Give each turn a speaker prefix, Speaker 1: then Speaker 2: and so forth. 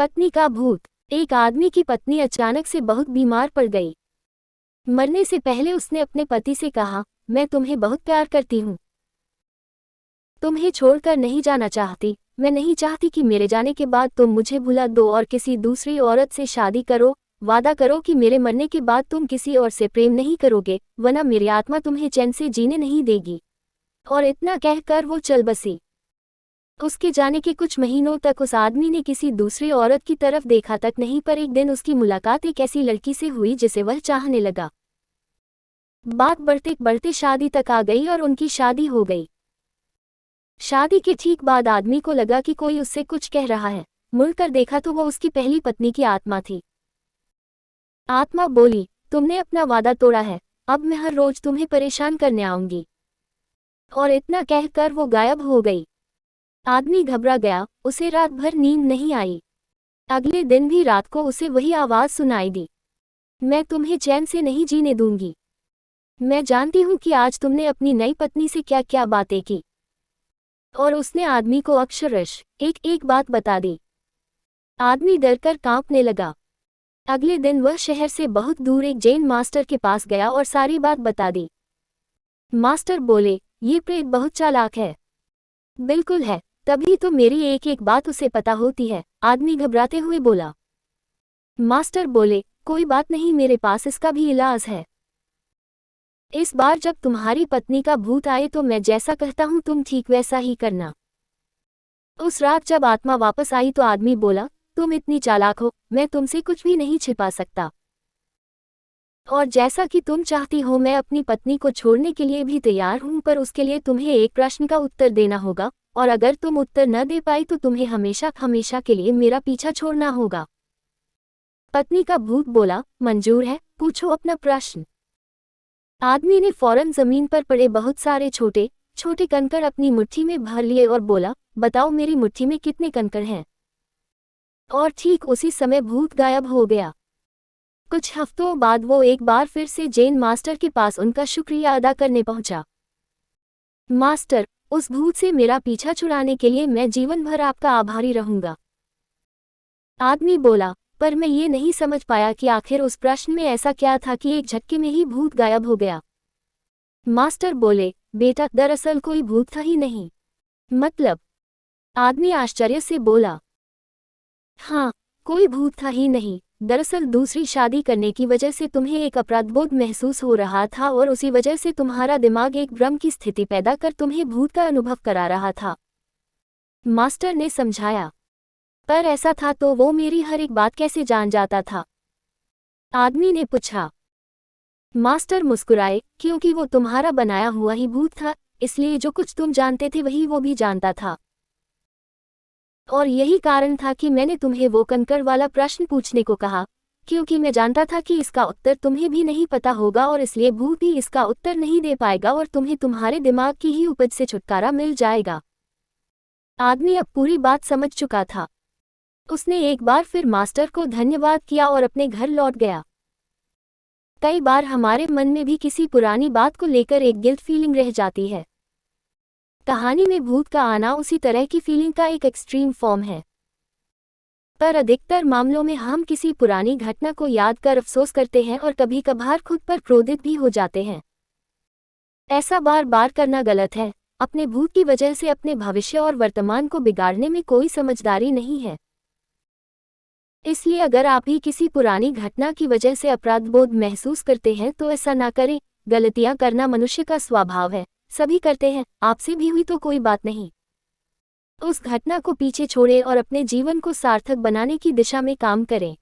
Speaker 1: पत्नी का भूत। एक आदमी की पत्नी अचानक से बहुत बीमार पड़ गई। मरने से पहले उसने अपने पति से कहा, मैं तुम्हें बहुत प्यार करती हूँ, तुम्हें छोड़कर नहीं जाना चाहती। मैं नहीं चाहती कि मेरे जाने के बाद तुम मुझे भुला दो और किसी दूसरी औरत से शादी करो। वादा करो कि मेरे मरने के बाद तुम किसी और से प्रेम नहीं करोगे, वरना मेरी आत्मा तुम्हें चैन से जीने नहीं देगी। और इतना कहकर वो चल बसी। उसके जाने के कुछ महीनों तक उस आदमी ने किसी दूसरी औरत की तरफ देखा तक नहीं, पर एक दिन उसकी मुलाकात एक ऐसी लड़की से हुई जिसे वह चाहने लगा। बात बढ़ते बढ़ते शादी तक आ गई और उनकी शादी हो गई। शादी के ठीक बाद आदमी को लगा कि कोई उससे कुछ कह रहा है। मुड़कर देखा तो वो उसकी पहली पत्नी की आत्मा थी। आत्मा बोली, तुमने अपना वादा तोड़ा है, अब मैं हर रोज तुम्हें परेशान करने आऊंगी। और इतना कहकर वो गायब हो गई। आदमी घबरा गया, उसे रात भर नींद नहीं आई। अगले दिन भी रात को उसे वही आवाज सुनाई दी, मैं तुम्हें चैन से नहीं जीने दूंगी। मैं जानती हूँ कि आज तुमने अपनी नई पत्नी से क्या क्या बातें की। और उसने आदमी को अक्षरश एक एक बात बता दी। आदमी डरकर कांपने लगा। अगले दिन वह शहर से बहुत दूर एक जैन मास्टर के पास गया और सारी बात बता दी। मास्टर बोले, ये प्रेत बहुत चालाक है। बिल्कुल है, तभी तो मेरी एक एक बात उसे पता होती है। आदमी घबराते हुए बोला। मास्टर बोले, कोई बात नहीं, मेरे पास इसका भी इलाज है। इस बार जब तुम्हारी पत्नी का भूत आए तो मैं जैसा कहता हूं तुम ठीक वैसा ही करना। उस रात जब आत्मा वापस आई तो आदमी बोला, तुम इतनी चालाक हो, मैं तुमसे कुछ भी नहीं छिपा सकता। और जैसा कि तुम चाहती हो मैं अपनी पत्नी को छोड़ने के लिए भी तैयार हूं, पर उसके लिए तुम्हें एक प्रश्न का उत्तर देना होगा, और अगर तुम उत्तर न दे पाई तो तुम्हें हमेशा हमेशा के लिए मेरा पीछा छोड़ना होगा। पत्नी का भूत बोला, मंजूर है, पूछो अपना प्रश्न। आदमी ने फौरन जमीन पर पड़े बहुत सारे छोटे छोटे कंकड़ अपनी मुट्ठी में भर लिए और बोला, बताओ मेरी मुट्ठी में कितने कंकड़ हैं। और ठीक उसी समय भूत गायब हो गया। कुछ हफ्तों बाद वो एक बार फिर से जैन मास्टर के पास उनका शुक्रिया अदा करने पहुंचा। मास्टर, उस भूत से मेरा पीछा छुड़ाने के लिए मैं जीवन भर आपका आभारी रहूंगा। आदमी बोला, पर मैं ये नहीं समझ पाया कि आखिर उस प्रश्न में ऐसा क्या था कि एक झटके में ही भूत गायब हो गया। मास्टर बोले, बेटा, दरअसल कोई भूत था ही नहीं। मतलब? आदमी आश्चर्य से बोला, हाँ, कोई भूत था ही नहीं। दरअसल दूसरी शादी करने की वजह से तुम्हें एक अपराधबोध महसूस हो रहा था और उसी वजह से तुम्हारा दिमाग एक भ्रम की स्थिति पैदा कर तुम्हें भूत का अनुभव करा रहा था। मास्टर ने समझाया। पर ऐसा था तो वो मेरी हर एक बात कैसे जान जाता था? आदमी ने पूछा। मास्टर मुस्कुराए, क्योंकि वो तुम्हारा बनाया हुआ ही भूत था, इसलिए जो कुछ तुम जानते थे वही वो भी जानता था। और यही कारण था कि मैंने तुम्हें वो कंकड़ वाला प्रश्न पूछने को कहा, क्योंकि मैं जानता था कि इसका उत्तर तुम्हें भी नहीं पता होगा और इसलिए भूत भी इसका उत्तर नहीं दे पाएगा और तुम्हें तुम्हारे दिमाग की ही उपज से छुटकारा मिल जाएगा। आदमी अब पूरी बात समझ चुका था। उसने एक बार फिर मास्टर को धन्यवाद किया और अपने घर लौट गया। कई बार हमारे मन में भी किसी पुरानी बात को लेकर एक गिल्ट फीलिंग रह जाती है। कहानी में भूत का आना उसी तरह की फीलिंग का एक एक्सट्रीम फॉर्म है। पर अधिकतर मामलों में हम किसी पुरानी घटना को याद कर अफसोस करते हैं और कभी कभार खुद पर क्रोधित भी हो जाते हैं। ऐसा बार बार करना गलत है। अपने भूत की वजह से अपने भविष्य और वर्तमान को बिगाड़ने में कोई समझदारी नहीं है। इसलिए अगर आप ही किसी पुरानी घटना की वजह से अपराधबोध महसूस करते हैं तो ऐसा ना करें। गलतियां करना मनुष्य का स्वभाव है, सभी करते हैं, आपसे भी हुई तो कोई बात नहीं। उस घटना को पीछे छोड़ें और अपने जीवन को सार्थक बनाने की दिशा में काम करें।